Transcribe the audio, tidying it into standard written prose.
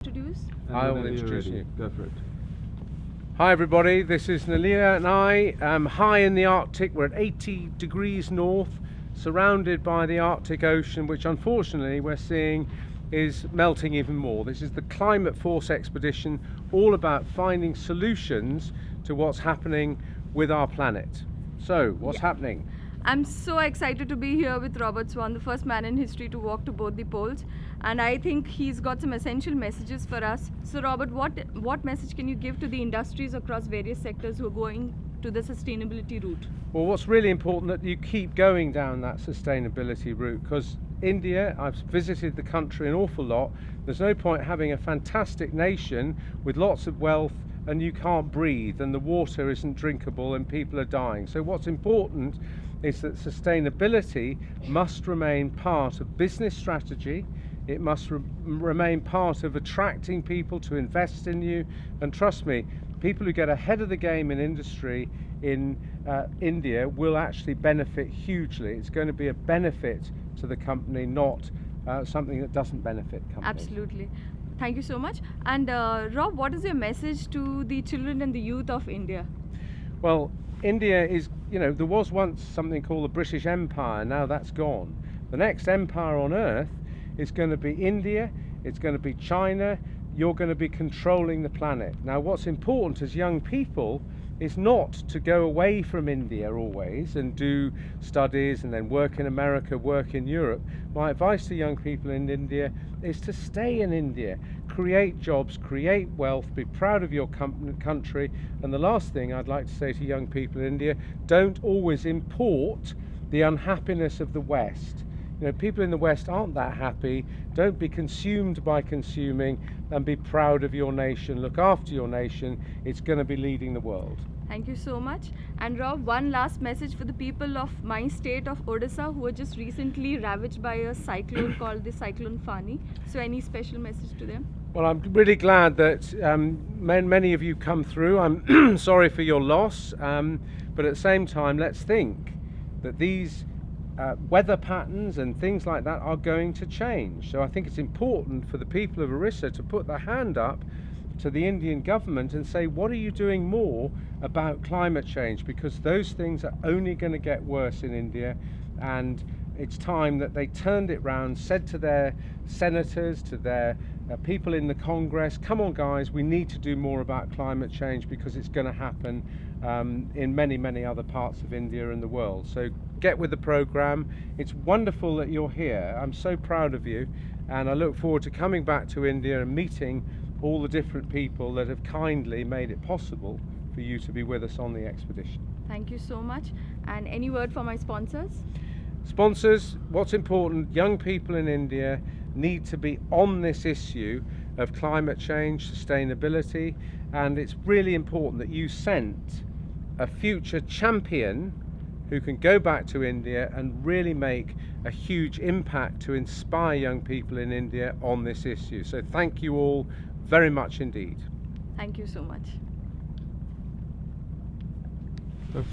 Introduce? I will introduce you. Go for it. Hi everybody, this is Neelima and I am high in the Arctic. We're at 80 degrees north, surrounded by the Arctic Ocean, which unfortunately we're seeing is melting even more. This is the Climate Force expedition, all about finding solutions to what's happening with our planet. So, what's happening? I'm so excited to be here with Robert Swan, the first man in history to walk to both the poles, and I think he's got some essential messages for us. So Robert, what message can you give to the industries across various sectors who are going to the sustainability route? Well, what's really important that you keep going down that sustainability route, because India, I've visited the country an awful lot. There's no point having a fantastic nation with lots of wealth and you can't breathe and the water isn't drinkable and people are dying. So what's important is that sustainability must remain part of business strategy. It must remain part of attracting people to invest in you. And trust me, people who get ahead of the game in industry in India will actually benefit hugely. It's going to be a benefit to the company, not something that doesn't benefit companies. Absolutely. Thank you so much. And Rob, what is your message to the children and the youth of India? Well, India is, there was once something called the British Empire, now that's gone. The next empire on earth is going to be India, it's going to be China, you're going to be controlling the planet. Now what's important as young people is not to go away from India always and do studies and then work in America, work in Europe. My advice to young people in India is to stay in India, create jobs, create wealth, be proud of your country. And the last thing I'd like to say to young people in India, don't always import the unhappiness of the West. People in the West aren't that happy. Don't be consumed by consuming, and be proud of your nation. Look after your nation. It's going to be leading the world. Thank you so much. And Rob, one last message for the people of my state of Odisha who were just recently ravaged by a cyclone called the Cyclone Fani. So any special message to them? Well, I'm really glad that many of you come through. I'm sorry for your loss, but at the same time, let's think that these weather patterns and things like that are going to change. So I think it's important for the people of Orissa to put their hand up to the Indian government and say, what are you doing more about climate change? Because those things are only going to get worse in India, and it's time that they turned it round, said to their senators, to their people in the Congress, come on guys, we need to do more about climate change because it's going to happen in many other parts of India and the world. So get with the program. It's wonderful that you're here. I'm so proud of you, and I look forward to coming back to India and meeting all the different people that have kindly made it possible for you to be with us on the expedition. Thank you so much. And any word for my sponsors? Sponsors, what's important, young people in India need to be on this issue of climate change, sustainability, and it's really important that you sent a future champion who can go back to India and really make a huge impact to inspire young people in India on this issue. So thank you all very much indeed. Thank you so much.